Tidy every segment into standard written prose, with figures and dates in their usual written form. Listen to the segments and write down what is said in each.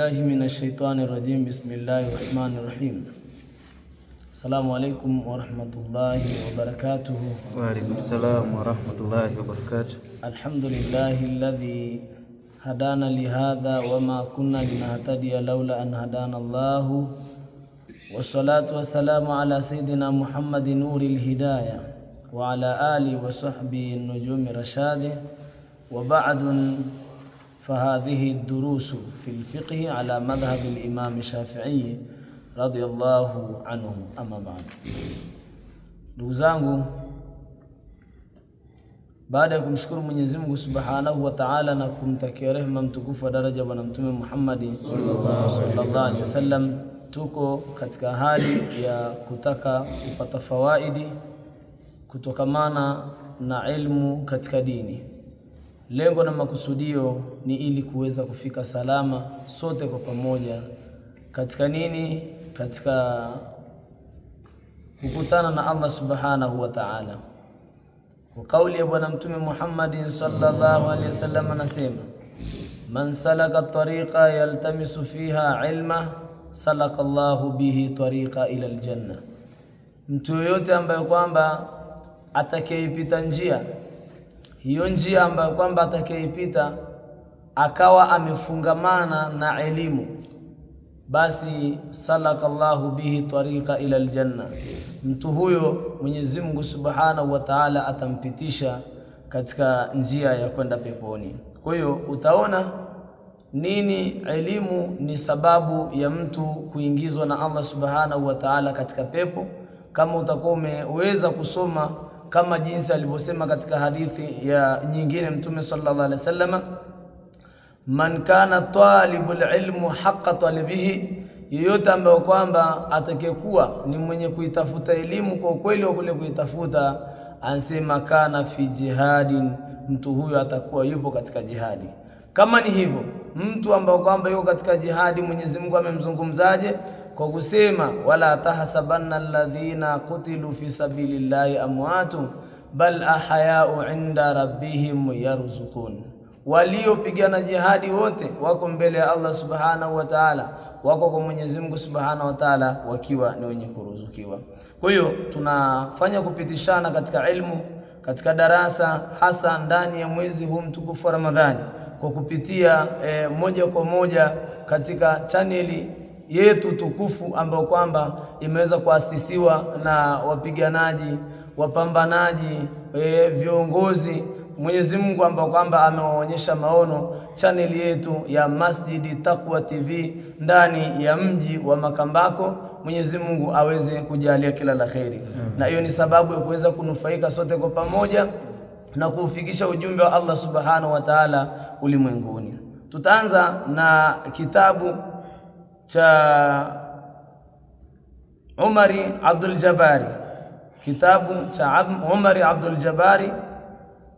بالله من الشيطان الرجيم. بسم الله الرحمن الرحيم. السلام عليكم ورحمة الله وبركاته. وعليكم السلام ورحمة الله وبركاته. الحمد لله الذي هدانا لهذا وما كنا لنهتدي لولا أن هدانا الله، والصلاة والسلام على سيدنا محمد نور الهداية وعلى آله وصحبه النجوم رشاده، وبعد، فهذه الدروس في الفقه على مذهب الإمام الشافعي رضي الله عنه. أما بعد، ndugu zangu, baada ya kumshukuru Mwenyezi Mungu Subhanahu wa Ta'ala na kumtakia rehema mtukufu wa daraja Bwana Mtume Muhammad sallallahu alaihi wasallam, tuko katika hali ya kutaka kupata fawaidi kutokamana na ilmu katika dini. Lengo na makusudio ni ili kuweza kufika salama sote kwa pamoja katika nini? Katika kukutana na Allah Subhanahu wa Ta'ala. Kwa kauli ya Bwana Mtume Muhammad sallallahu alaihi wasallam anasema, man salaka tariqa yaltamisu fiha ilma salaka Allahu bihi tariqa ila aljanna. Mtu yoyote ambaye kwamba atakayeipita njia hiyo, njia ambayo kwamba atakayeipita akawa amefungamana na elimu, basi salakallahu bihi tariqa ila aljanna, mtu huyo Mwenyezi Mungu Subhanahu wa Ta'ala atampitisha katika njia ya kwenda peponi. Kwa hiyo utaona nini elimu ni sababu ya mtu kuingizwa na Allah Subhanahu wa Ta'ala katika pepo. Kama utakuwa umeweza kusoma kama jinsi alivyosema katika hadithi ya nyingine Mtume sallallahu alaihi wasallam, man kana talibul ilmu haqqa talibihi, yeyote ambaye kwamba atakayekuwa ni mwenye kuitafuta elimu kwa kweli wa kule kuitafuta, ansema kana fi jihadin, mtu huyo atakuwa yupo katika jihadi. Kama ni hivyo, mtu ambaye kwamba yuko katika jihadi, Mwenyezi Mungu amemzungumzaje? Kwa kusema, wala tahsabanna alladhina qutilu fi sabilillahi amwatu bal ahya'u 'inda rabbihim yarzuqun. Waliopigana jihadi wote wako mbele ya Allah Subhanahu wa Ta'ala, wako kwa Mwenyezi Mungu Subhanahu wa Ta'ala wakiwa ni wenye kuruzukiwa. Kwa hiyo tunafanya kupitishana katika ilmu katika darasa, hasa ndani ya mwezi huu mtukufu wa Ramadhani, kwa kupitia moja kwa moja katika chaneli yetu tukufu ambayo kwamba imeweza kuasisiwa na wapiganaji, wapambanaji, viongozi Mwenyezi Mungu ambao kwamba amewaonyesha maono, chaneli yetu ya Masjidi Taqwa TV ndani ya mji wa Makambako. Mwenyezi Mungu aweze kujalia kila la kheri, na hiyo ni sababu ya kuweza kunufaika sote kwa pamoja na kufikisha ujumbe wa Allah Subhanahu wa Ta'ala ulimwenguni. Tutaanza na kitabu cha Umari Abdul Jabari, kitabu cha Umari Abdul Jabari.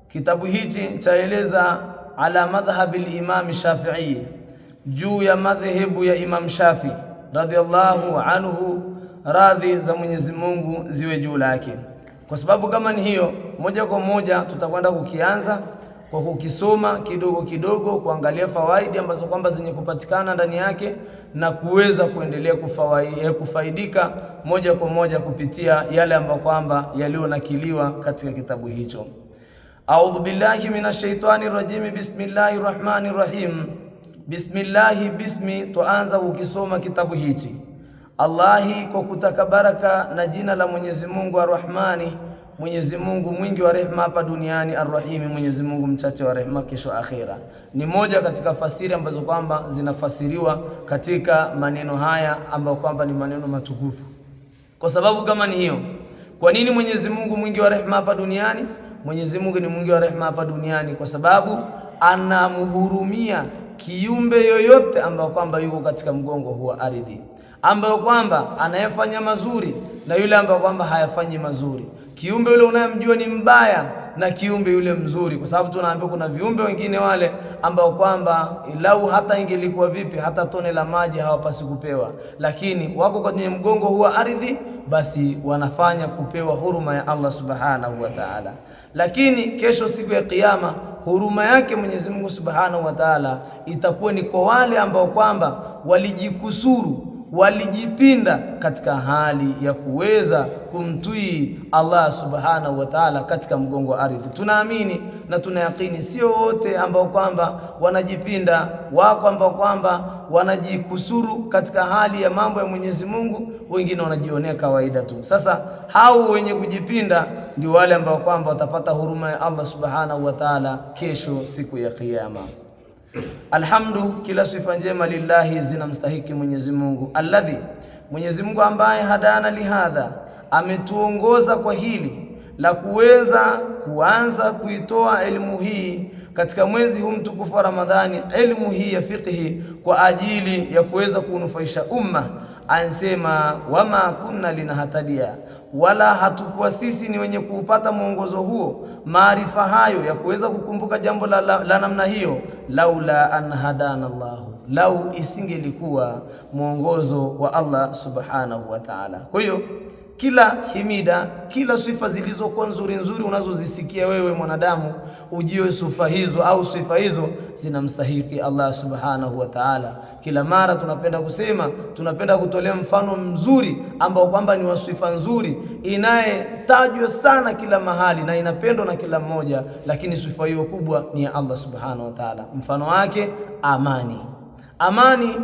Kitabu hichi chaeleza ala madhhabi al-Imam Shafi'i, juu ya madhehebu ya Imam Shafi radhiallahu anhu, radhi za Mwenyezi Mungu ziwe juu lake. Kwa sababu kama ni hiyo, moja kwa moja tutakwenda kukianza kwa kukisoma kidogo kidogo, kuangalia fawaidi ambazo kwamba zenye kupatikana ndani yake, na kuweza kuendelea kufaidika moja kwa moja kupitia yale ambayo kwamba yalionakiliwa katika kitabu hicho. A'udhu billahi minash shaitani rajim. Bismillahir rahmanir rahim. Bismillahi, bismi, tuanza ukisoma kitabu hichi. Allahi, kwa kutaka baraka na jina la Mwenyezi Mungu Ar-Rahmani, Mwenyezi Mungu mwingi wa rehema hapa duniani, Ar-Rahimi, Mwenyezi Mungu mchache wa rehema kesho akhera. Ni moja katika fasiri ambazo kwamba zinafasiriwa katika maneno haya ambayo kwamba ni maneno matukufu. Kwa sababu kama ni hiyo, kwa nini Mwenyezi Mungu mwingi wa rehema hapa duniani? Mwenyezi Mungu ni mwingi wa rehema hapa duniani kwa sababu anamhurumia kiumbe yoyote ambayo kwamba yuko katika mgongo huwa ardhi, ambayo kwamba anayefanya mazuri na yule ambaye kwamba hayafanyi mazuri, kiumbe yule unayemjua ni mbaya na kiumbe yule mzuri. Kwa sababu tunaambiwa kuna viumbe wengine wale ambao kwamba lau hata ingelikuwa vipi, hata tone la maji hawapasi kupewa, lakini wako kwenye mgongo huwa ardhi, basi wanafanya kupewa huruma ya Allah Subhanahu wa Ta'ala. Lakini kesho siku ya Kiyama huruma yake Mwenyezi Mungu Subhanahu wa Ta'ala itakuwa ni kwa wale ambao kwamba walijikusuru, walijipinda katika hali ya kuweza kumtii Allah Subhanahu wa Ta'ala katika mgongo wa ardhi. Tunaamini na tunayakini sio wote ambao kwamba wanajipinda, wako ambao kwamba wanajikusuru katika hali ya mambo ya Mwenyezi Mungu, wengine wanajionea kawaida tu. Sasa hao wenye kujipinda ndio wale ambao kwamba watapata huruma ya Allah Subhanahu wa Ta'ala kesho siku ya Kiyama. Alhamdu, kila sifa njema lillahi zinamstahiki Mwenyezi Mungu, alladhi, Mwenyezi Mungu ambaye hadana lihadha, ametuongoza kwa hili la kuweza kuanza kuitoa elimu hii katika mwezi huu mtukufu wa Ramadhani, elimu hii ya fiqhi kwa ajili ya kuweza kunufaisha umma. Ansema wama kunna linahatadia, wala hatukuwa sisi ni wenye kuupata mwongozo huo, maarifa hayo ya kuweza kukumbuka jambo la namna hiyo, laula an hadana Allah, lau isingelikuwa mwongozo wa Allah Subhanahu wa Ta'ala. Kwa hiyo kila himida, kila sifa zilizokuwa nzuri nzuri unazozisikia wewe mwanadamu, ujue sifa hizo au sifa hizo zinamstahiki Allah Subhanahu wa Ta'ala. Kila mara tunapenda kusema, tunapenda kutolea mfano mzuri ambao kwamba ni wa sifa nzuri inayetajwa sana kila mahali na inapendwa na kila mmoja, lakini sifa hiyo kubwa ni ya Allah Subhanahu wa Ta'ala. Mfano wake amani. Amani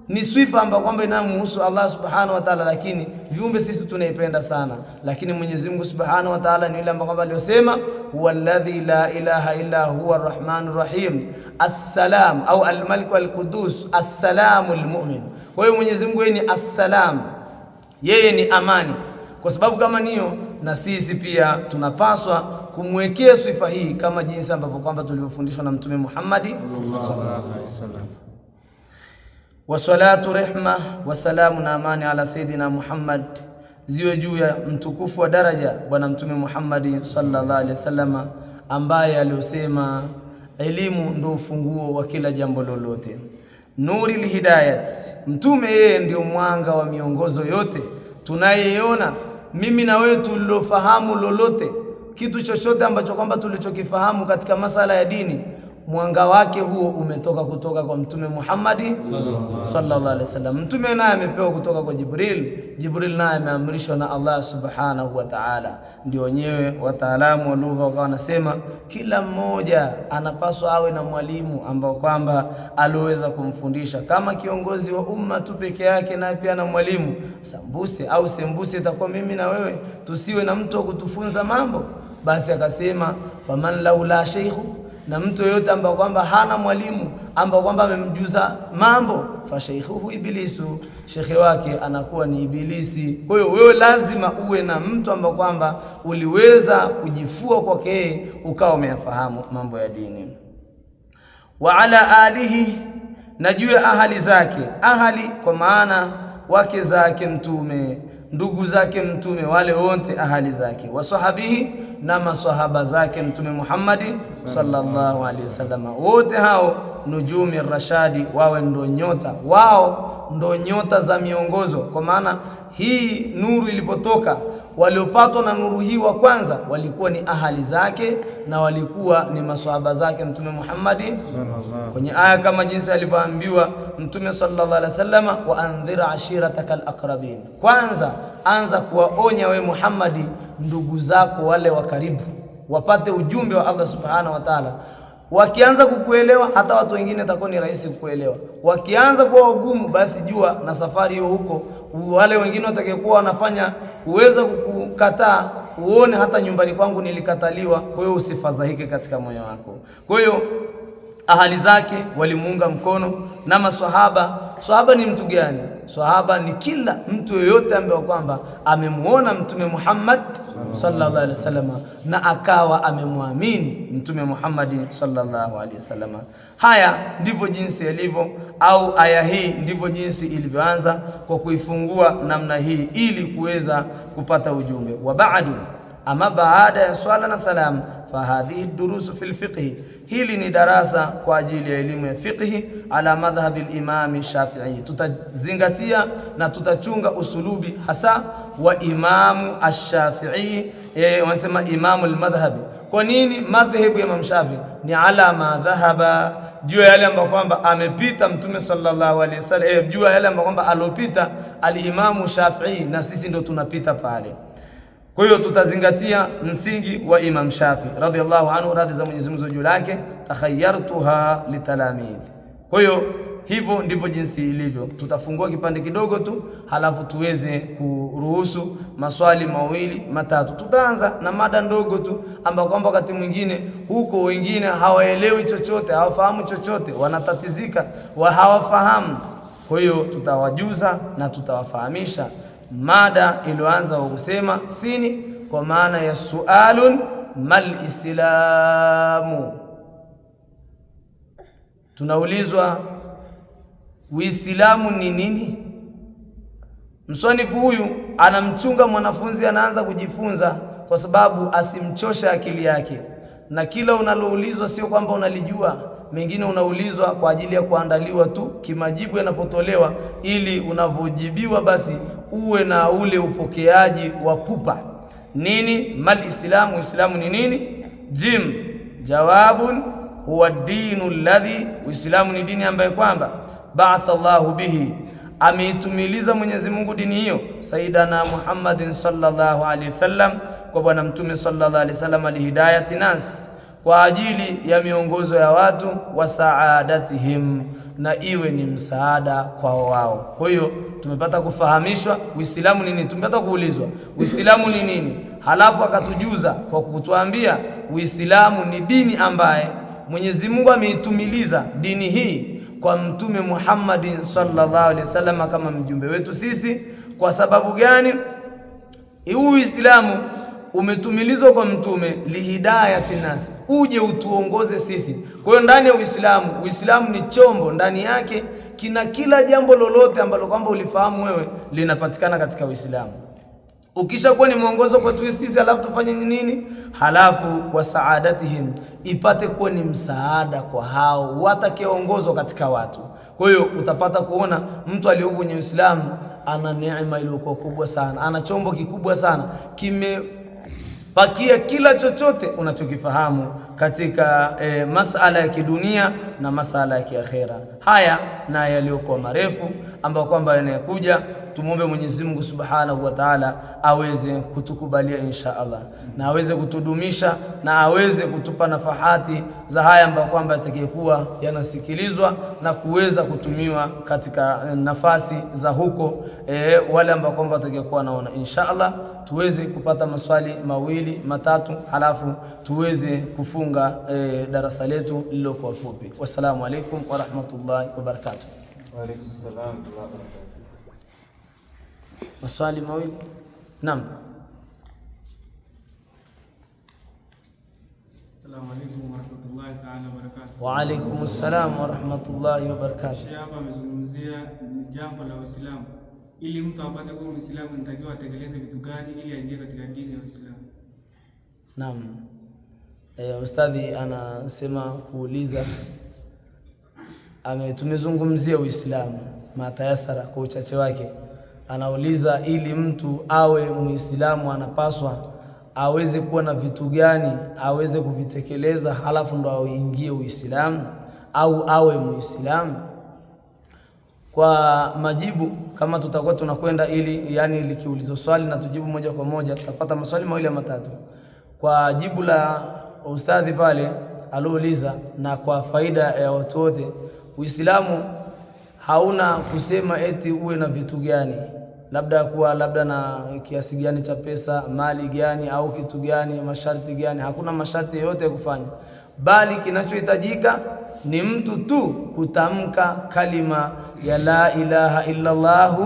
ni sifa ambayo kwamba inamhusu Allah Subhanahu wa Ta'ala, lakini viumbe sisi tunaipenda sana. Lakini Mwenyezi Mungu Subhanahu wa Ta'ala ni yule ambaye kwamba aliyosema huwalladhi la ilaha illa huwa arrahmanur rahim assalam au almalik alqudus assalamul mu'min. Kwa hiyo Mwenyezi Mungu yeye ni assalam, yeye ni amani. Kwa sababu kama niyo, na sisi pia tunapaswa kumwekea sifa hii kama jinsi ambavyo kwamba tulivyofundishwa na Mtume Muhammad sallallahu alaihi wasallam. Wassalatu rehma wasalamu na amani ala sayidina Muhammad ziwe juu ya mtukufu wa daraja bwana Mtume Muhammad sallallahu alaihi wasallam, ambaye aliosema elimu ndio ufunguo wa kila jambo lolote. Nuri lihidayat, mtume yeye ndio mwanga wa miongozo yote tunayeona mimi na wewe tulilofahamu lolote, kitu chochote ambacho kwamba tulichokifahamu katika masala ya dini, mwanga wake huo umetoka kutoka kwa Mtume Muhammad sallallahu alaihi wasallam. Mtume naye amepewa kutoka kwa Jibril, Jibril naye ameamrishwa na Allah Subhanahu wa Ta'ala. Ndio wenyewe wataalamu wa lugha wakawa wanasema kila mmoja anapaswa awe na mwalimu ambao kwamba aliweza kumfundisha. Kama kiongozi wa umma tu peke yake, naye pia na mwalimu. Sambuse au sembuse itakuwa mimi na wewe tusiwe na mtu wa kutufunza mambo. Basi akasema faman laula shaykhu, na mtu yote ambao kwamba hana mwalimu ambao kwamba amemjuza mambo, fa shaykhuhu ibilisu, shekhe wake anakuwa ni ibilisi. Kwa hiyo wewe lazima uwe na mtu ambao kwamba uliweza kujifua kwake ukawa umeyafahamu mambo ya dini. Wa ala alihi, na juu ya ahali zake, ahali kwa maana wake zake mtume, ndugu zake mtume, wale wote ahali zake. Wa sahabihi, na maswahaba zake Mtume Muhammad sallallahu alaihi wasallam, wote hao nujumi rashadi, wawe ndo nyota, wao ndo nyota za miongozo. Kwa maana hii nuru ilipotoka, waliopatwa na nuru hii wa kwanza walikuwa ni ahali zake na walikuwa ni maswahaba zake Mtume Muhammad. Kwenye aya kama jinsi alivyoambiwa Mtume sallallahu alaihi wasallam, wa andhira ashiratakal aqrabin, kwanza anza kuwaonya we Muhammad ndugu zako wale wa karibu wapate ujumbe wa Allah Subhanahu wa Ta'ala. Wakianza kukuelewa, hata watu wengine itakuwa ni rahisi kukuelewa. Wakianza kuwa wagumu, basi jua na safari hiyo huko wale wengine watakayekuwa wanafanya uweza kukukataa, uone hata nyumbani kwangu nilikataliwa. Kwa hiyo usifadhaike katika moyo wako. Kwa hiyo ahali zake walimuunga mkono, na maswahaba. Swahaba ni mtu gani? Swahaba ni kila mtu yoyote ambaye kwamba amemuona Mtume Muhammad sallallahu alaihi wasallam na akawa amemwamini Mtume Muhammad sallallahu alaihi wasallam. Haya ndivyo jinsi ilivyo, au aya hii ndivyo jinsi ilivyoanza kwa kuifungua namna hii ili kuweza kupata ujumbe. Wa ba'du, Ama baada ya swala na salam, fahadhihi durusu fil fiqhi, hili ni darasa kwa ajili ya elimu ya fiqhi, ala madhhabi al-Imam Shafi'i. Tutazingatia na tutachunga usulubi hasa wa Imamu ash-Shafi'i, wanasema Imamu al-madhhabi. Kwa nini madhhabu ya Imam Shafi'i? Ni ala ma dhahaba, juu ya yale ambayo kwamba amepita Mtume sallallahu alaihi wasallam, juu ya yale ambayo kwamba alopita al-Imamu Shafi'i, na sisi ndo tunapita pale. Kwa hiyo tutazingatia msingi wa Imam Shafi radhiallahu anhu, radhi za Mwenyezi Mungu juu yake, takhayyartuha litalamidh. Kwa hiyo hivyo ndivyo jinsi ilivyo. Tutafungua kipande kidogo tu, halafu tuweze kuruhusu maswali mawili matatu. Tutaanza na mada ndogo tu ambapo kwamba wakati mwingine huko wengine hawaelewi chochote, hawafahamu chochote, wanatatizika, hawafahamu. Kwa hiyo tutawajuza na tutawafahamisha. Mada iliyoanza kwa kusema sini, kwa maana ya sualun mal islamu. Tunaulizwa Uislamu ni nini? Mswanifu huyu anamchunga mwanafunzi anaanza kujifunza, kwa sababu asimchosha akili yake, na kila unaloulizwa sio kwamba unalijua, mengine unaulizwa kwa ajili ya kuandaliwa tu kimajibu yanapotolewa, ili unavojibiwa basi uwe na ule upokeaji wa pupa. Nini mal islamu? Uislamu ni nini? Jim jawabun huwa dinu alladhi, Uislamu ni dini ambayo kwamba ba'atha Allahu bihi, ameitumiliza Mwenyezi Mungu dini hiyo, Sayyidana Muhammadin sallallahu alaihi wasallam, kwa bwana mtume sallallahu alaihi wasallam, alihidayati nas, kwa ajili ya miongozo ya watu, wa saadatihim, na iwe ni msaada kwa wao. Kwa hiyo tumepata kufahamishwa Uislamu ni nini, tumepata kuulizwa Uislamu ni nini, halafu akatujuza kwa kutuambia Uislamu ni dini ambaye Mwenyezi Mungu ameitumiliza dini hii kwa Mtume Muhammadin sallallahu alaihi wasallam kama mjumbe wetu sisi. Kwa sababu gani? Huu Uislamu umetumilizwa kwa mtume lihidayati nasi, uje utuongoze sisi. Kwa hiyo ndani ya Uislamu ni chombo, ndani yake kina kila jambo lolote ambalo kwamba ulifahamu wewe linapatikana katika Uislamu. Ukisha kuwa ni mwongozo kwa sisi, halafu tufanye nini? Halafu wa saadatihim, ipate kuwa ni msaada kwa hao watakaoongozwa katika watu. Kwa hiyo utapata kuona mtu aliyoko kwenye Uislamu ana neema iliyokuwa kubwa sana, ana chombo kikubwa sana, kimepakia kila chochote unachokifahamu katika masala ya kidunia na masala ya kiakhera. Haya na yaliyokuwa marefu ambayo kwamba yanayokuja, tumuombe Mwenyezi Mungu Subhanahu wa Ta'ala aweze kutukubalia insha Allah, na aweze kutudumisha, na aweze kutupa nafahati za haya ambayo kwamba yatakayekuwa yanasikilizwa na kuweza kutumiwa katika nafasi za huko, wale ambao kwamba watakayekuwa naona insha Allah. Tuweze kupata maswali mawili matatu, halafu tuweze kufunga darasa letu lilokuwa fupi. Wassalamu alaikum wa rahmatullahi wa barakatuh. Wa alaikum salam wa barakatuh. Maswali mawili. Naam. Assalamu alaykum wa rahmatullahi ta'ala wa barakatuh. Wa alaykum assalam wa rahmatullahi wa barakatuh. Sheikh hapa amezungumzia jambo la Uislamu. Ili mtu apate kuwa Muislamu inatakiwa atekeleze vitu gani ili aingie katika dini ya Uislamu? Naam. Ustadhi anasema kuuliza, tumezungumzia Uislamu matayasara kwa uchache wake. Anauliza ili mtu awe Muislamu anapaswa aweze kuwa na vitu gani aweze kuvitekeleza, halafu ndo aingie Uislamu au awe Muislamu. Kwa majibu kama tutakuwa tunakwenda, ili yani likiulizwa swali na tujibu moja kwa moja, tutapata maswali mawili matatu. Kwa jibu la ustadhi pale alouliza, na kwa faida ya watu wote, Uislamu hauna kusema eti uwe na vitu gani, labda na kiasi gani cha pesa, mali gani au kitu gani, masharti gani. Hakuna masharti yote ya kufanya, bali kinachohitajika ni mtu tu kutamka kalima ya la ilaha illa Allah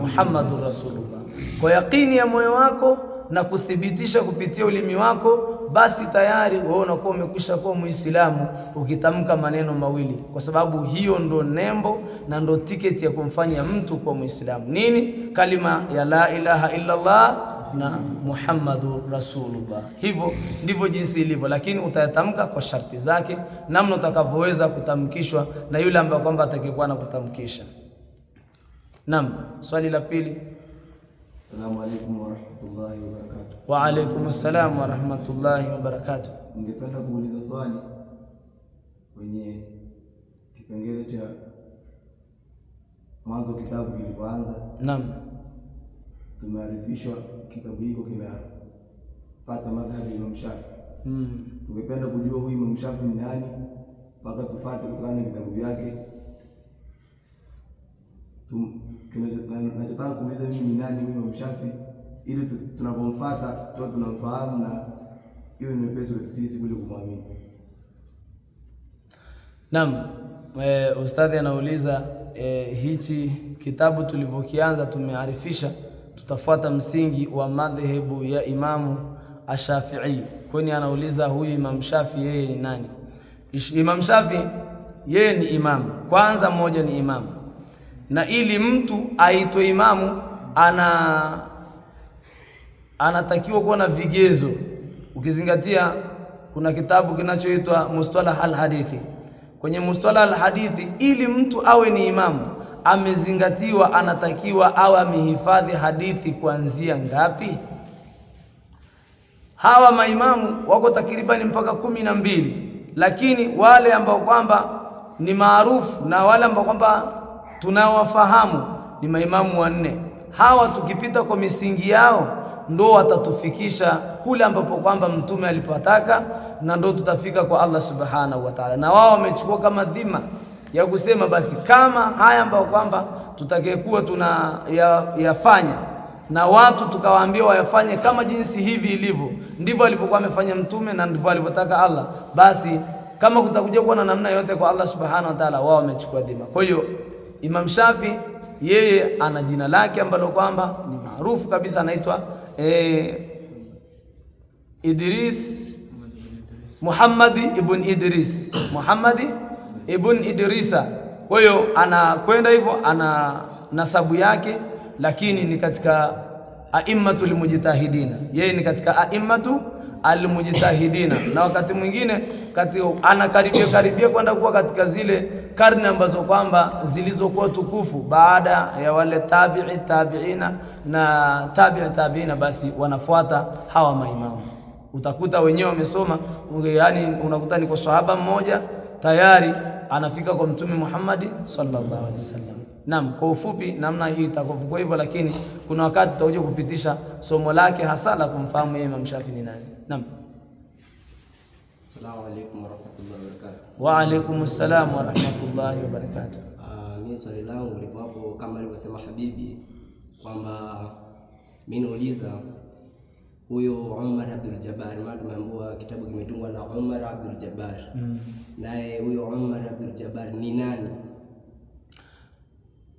Muhammadur Rasulullah kwa yakini ya moyo wako na kuthibitisha kupitia ulimi wako, basi tayari wewe unakuwa umekwisha kuwa Muislamu ukitamka maneno mawili, kwa sababu hiyo ndo nembo na ndo tiketi ya kumfanya mtu kuwa Muislamu. Nini? Kalima ya la ilaha illa Allah na Muhammadu Rasulullah. Hivyo ndivyo jinsi ilivyo, lakini utayatamka kwa sharti zake, namna utakavyoweza kutamkishwa na yule ambaye kwamba atakayekuwa na kutamkisha. Naam, swali la pili. Assalamu alaykum wa rahmatullahi wa barakatuh. Wa alaykum assalam wa rahmatullahi wa barakatuh. Ningependa kuuliza swali kwenye kipengele cha mwanzo kitabu kilipoanza. Naam. Tumearifishwa kitabu hiko kinapata madhhabi ya Imam Shafi. Tungependa kujua huyu Imam Shafi ni nani mpaka tufuate kutokana na vitabu vyake. Tunataka kuuliza mimi ni nani huyu Imam Shafi ili tunapomfuata tuwe tunamfahamu na iwe ni pesa sisi kule kumwamini. Naam, ustadhi anauliza hichi kitabu tulivyokianza tumearifisha tutafuata msingi wa madhehebu ya Imamu Ash-Shafi'i. Kwani anauliza huyu Imam Shafi yeye ni nani? Imam Shafi yeye ni imamu. Kwanza mmoja ni imamu. Na ili mtu aitwe imamu anatakiwa kuwa na vigezo. Ukizingatia kuna kitabu kinachoitwa Mustalah al-Hadithi. Kwenye Mustalah al-Hadithi ili mtu awe ni imamu amezingatiwa, anatakiwa awe amehifadhi hadithi kuanzia ngapi? Hawa maimamu wako takribani mpaka 12, lakini wale ambao kwamba ni maarufu na wale ambao kwamba tunawafahamu ni maimamu 4. Hawa tukipita kwa misingi yao ndo watatufikisha kule ambapo kwamba mtume alipotaka, na ndo tutafika kwa Allah subhanahu wa ta'ala. Na wao wamechukua kama dhima ya kusema basi kama haya ambayo kwamba tutakayekuwa tunayafanya na watu tukawaambia wayafanye kama jinsi hivi ilivyo, ndivyo alivyokuwa amefanya mtume na ndivyo alivyotaka Allah, basi kama kutakuja kuwa na namna yote kwa Allah subhanahu wa ta'ala, wao wamechukua dhima. Kwa hiyo Imam Shafi yeye ana jina lake ambalo kwamba ni maarufu kabisa, anaitwa Muhammad ibn Idrisa. Kwa hiyo anakwenda hivyo, ana nasabu yake, lakini ni katika aimmatul mujtahidina. Yeye ni katika aimmatu al-mujtahidina, na wakati mwingine anakaribia kwenda kuwa katika zile karne ambazo kwamba zilizokuwa tukufu baada ya wale tabi'ina na tabi'ina, basi wanafuata hawa maimamu. Utakuta wenyewe wamesoma, yani unakuta ni kwa sahaba mmoja tayari anafika kwa Mtume Muhammad sallallahu alaihi wasallam. Naam, kwa ufupi namna hii itakokuwa hivyo, lakini kuna wakati tutakuja kupitisha somo lake hasa la kumfahamu yeye Imam Shafi ni nani. Naam. Assalamu alaykum wa rahmatullahi wa barakatuh. Wa alaykum assalam wa rahmatullahi wa barakatuh. Mimi swali langu lipo hapo kama alivyosema Habibi kwamba mimi nauliza huyo Umar Abdul Jabbar, maana tumeambiwa kitabu kimetungwa na Umar Abdul Jabbar. Naye huyo Umar Abdul Jabbar ni nani?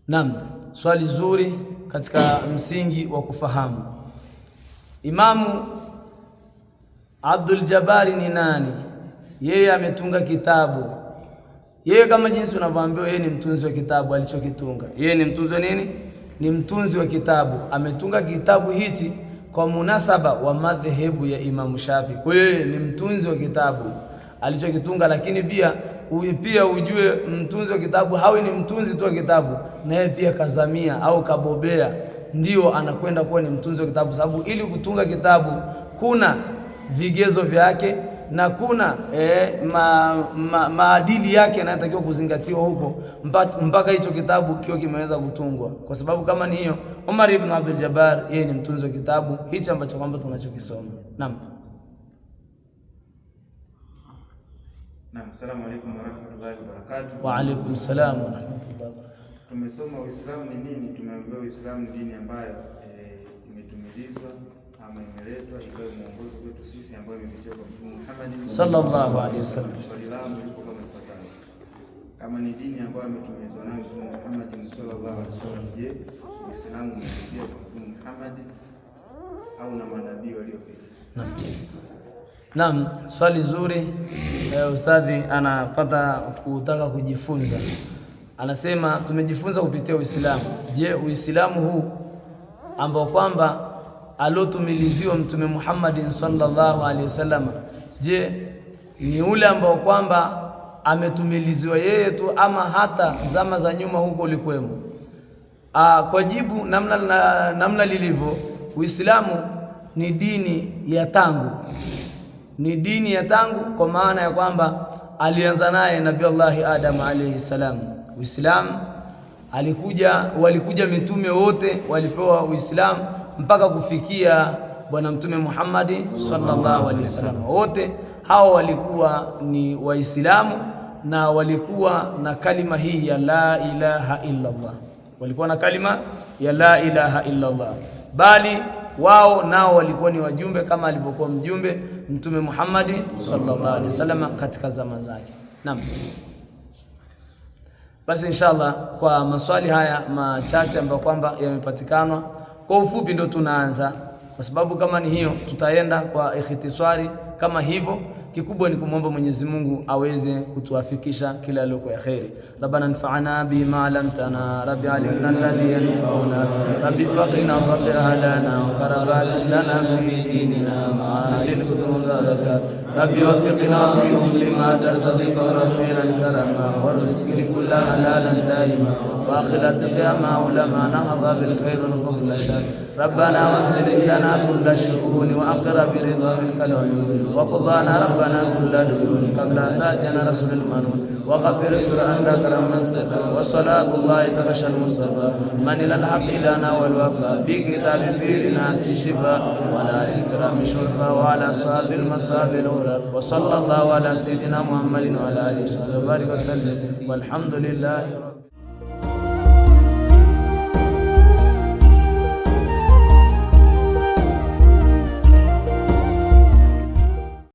Naam, swali zuri katika msingi wa kufahamu. Imamu Abdul Jabbar ni nani? Yeye ametunga kitabu. Yeye kama jinsi unavyoambiwa yeye ni mtunzi wa kitabu alichokitunga. Yeye ni mtunzi wa nini? Ni mtunzi wa kitabu. Ametunga kitabu hichi kwa munasaba wa madhehebu ya Imam Shafi. Kwa hiyo ni mtunzi wa kitabu alichokitunga, lakini pia ujue mtunzi wa kitabu hawi ni mtunzi tu wa kitabu, na yeye pia kazamia au kabobea, ndio anakwenda kuwa ni mtunzi wa kitabu, sababu ili kutunga kitabu kuna vigezo vyake na kuna maadili yake yanatakiwa kuzingatiwa huko mpaka hicho kitabu kio kimeweza kutungwa. Kwa sababu kama ni hiyo, Umar ibn Abdul Jabbar yeye ni mtunzi wa kitabu hichi ambacho kwamba tunachokisoma. Naam. Naam, assalamu alaykum wa rahmatullahi wa barakatuh. Wa alaykum assalam wa rahmatullahi wa barakatuh. Tumesoma Uislamu ni nini? Tumeambiwa Uislamu ni dini ambayo imetumilizwa ama imeletwa ikawa mwongozo kwetu sisi ambayo imepitia kwa Mtume Muhammad sallallahu alaihi wasallam. Swali langu liko kama ifuatavyo: kama ni dini ambayo imetumilizwa na Mtume Muhammad sallallahu alaihi wasallam, je, Uislamu umeanzia kwa Mtume Muhammad au na manabii waliopita? Naam, swali zuri. Ustadhi anapata kutaka kujifunza. Anasema tumejifunza kupitia Uislamu. Je, Uislamu huu ambao kwamba alotumiliziwa Mtume Muhammadin sallallahu alaihi wasallam, je, ni ule ambao kwamba ametumiliziwa yeye tu ama hata zama za nyuma huko ulikuwemo? Kwa jibu namna lilivyo, Uislamu ni dini ya tangu, ni dini ya tangu, kwa maana ya kwamba alianza naye Nabii Allah Adam alayhi salam. Uislamu walikuja mitume wote walipewa Uislamu mpaka kufikia bwana Mtume Muhammad sallallahu alaihi wasallam. Wote hao walikuwa ni Waislamu na walikuwa na kalima hii ya la ilaha illa Allah, walikuwa na kalima ya la ilaha illa Allah, bali wao nao walikuwa ni wajumbe kama alivyokuwa mjumbe Mtume Muhammad sallallahu alaihi wasallam katika zama zake. Naam. Basi inshallah kwa maswali haya machache ambayo kwamba yamepatikanwa, kwa ufupi ndio tunaanza, kwa sababu kama ni hiyo tutaenda kwa ikhtisari kama hivyo. Kikubwa ni kumwomba Mwenyezi Mungu aweze kutuafikisha kila loko ya khairi. Rabbana anfa'na bima 'allamtana, rabbi 'allimna alladhi yanfa'una, rabbi faqina faqih lana wa karabat lana fi dinina ma'alil kutubaka, rabbi wafiqna lima tartadika wa rafi'al karama warzuqni kulla halalan daima wa akhirat qiyama ulama nahadha bil khair wa fadl shar. ربنا وسع لنا كل شؤون وأقرب برضا منك العيون وقضانا ربنا كل ديون قبل أن تأتينا رسول المنون وغفر استر أنت كرم من ستر وصلاة الله تغشى المصطفى من إلى الحق لنا والوفاء بكتاب فيه للناس شفاء ولا للكرام شرفا وعلى صحاب المصاب الأولى وصلى الله على سيدنا محمد وعلى آله وصحبه وسلم والحمد لله رب